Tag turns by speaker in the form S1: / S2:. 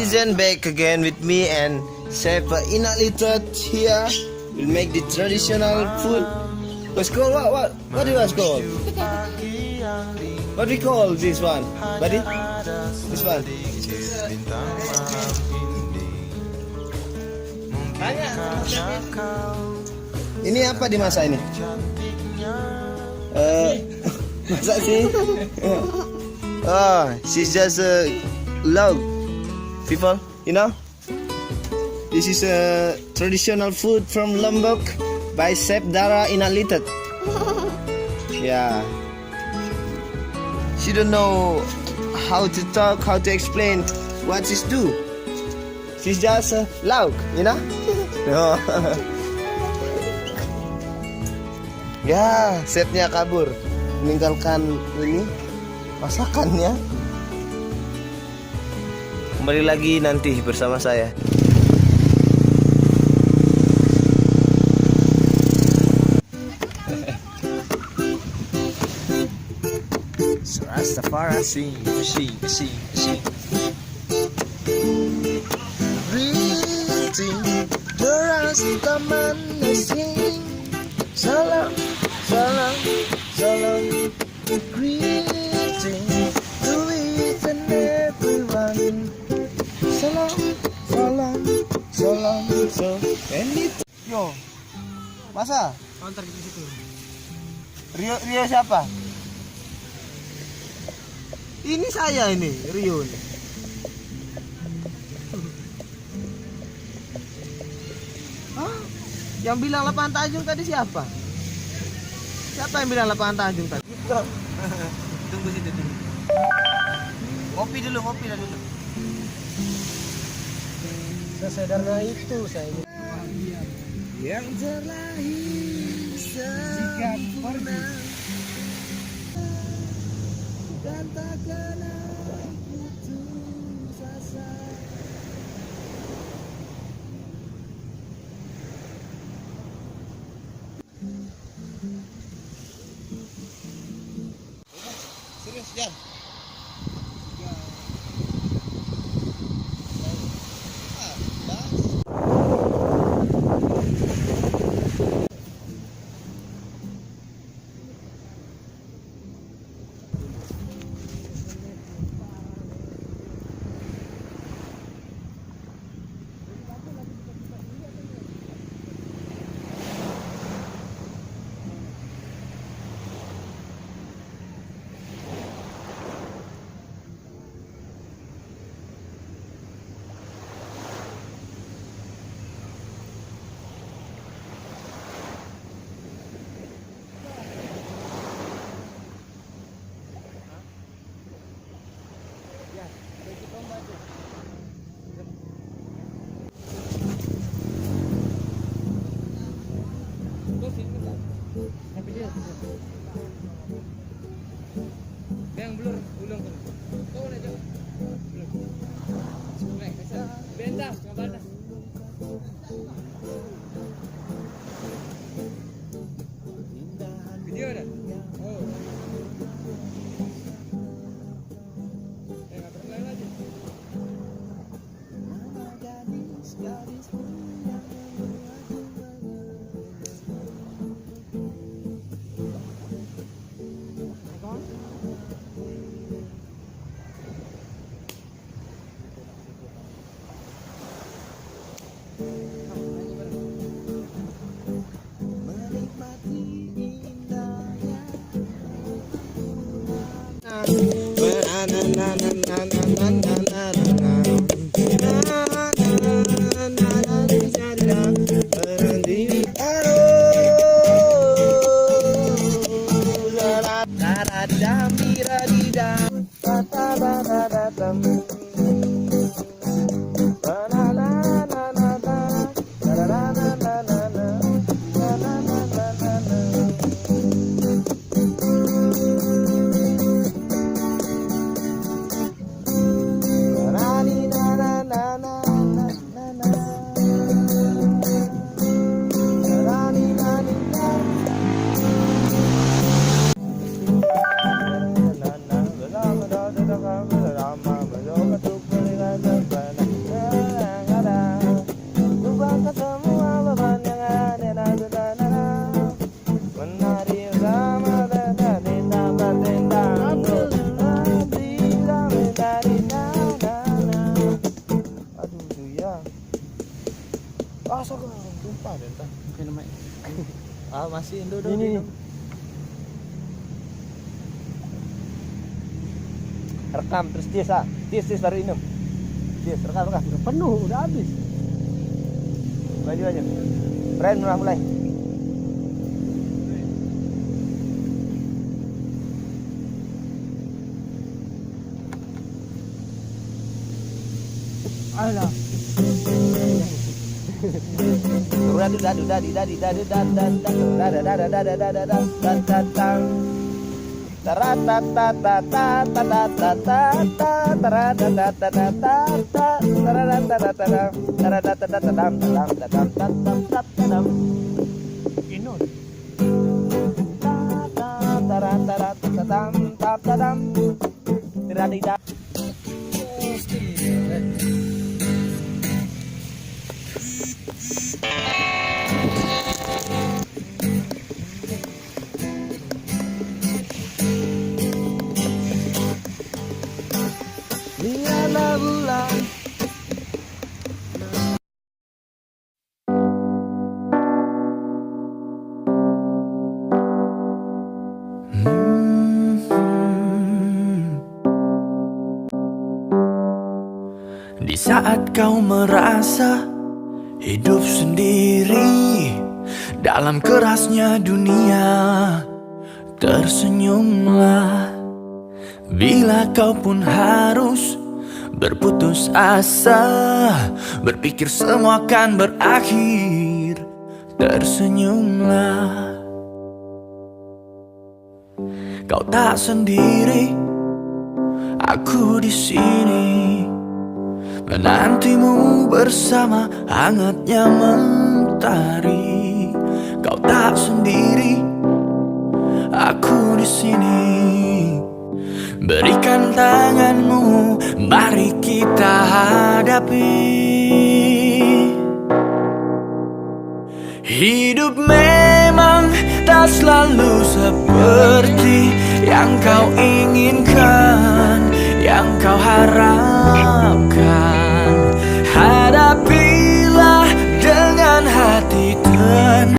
S1: citizen back again with me and Chef Inalitat here. We'll make the traditional food. What's called what do you call? What do you call this one, buddy? This one. Ini apa dimasak ini? Masak sih. She's just a log. People, you know? This is a traditional food from Lombok by Chef Dara Inalitat. Yeah. She don't know how to talk, how to explain what she's do. She's just a lauk, you know? No. Ya, chefnya kabur, meninggalkan ini masakannya. Kembali lagi nanti bersama saya. Rastafari, sing. Greeting, the Rastaman sing. Salam. Greeting to each and everyone. Salam. Yo, masa?
S2: Counter di situ.
S1: Rio siapa? Ini saya ini, Rio nih. Hah? Yang bilang lapangan Tanjung tadi siapa? Siapa yang bilang lapangan Tanjung tadi?
S2: Tunggu situ dulu. Ngopi dulu. Sesederhana itu saya.
S1: Yang terlahir sempurna dan takkan putus asa. Serius, Jan?
S2: Yang blur, ulung. Kau nak jauh. Blur. Benda, kabar. Video dah. Oh. Enggak pernah lagi.
S1: Masa kau tumpah deh entah.
S2: Oke namanya.
S1: Ah masih duduk.
S2: Ini.
S1: Rekam terus tis baru minum. Tis rekam.
S2: Udah penuh, udah habis.
S1: Maju aja. Ren mulai.
S2: Alah.
S1: Lihatlah bulan.
S3: Di saat kau merasa hidup sendiri dalam kerasnya dunia, tersenyumlah. Bila kau pun harus berputus asa, berpikir semua akan berakhir, tersenyumlah. Kau tak sendiri, aku di sini menantimu bersama hangatnya mentari. Kau tak sendiri, aku di sini. Berikan tanganmu, mari kita hadapi. Hidup memang tak selalu seperti yang kau inginkan, yang kau harapkan. Hadapilah dengan hati tenang.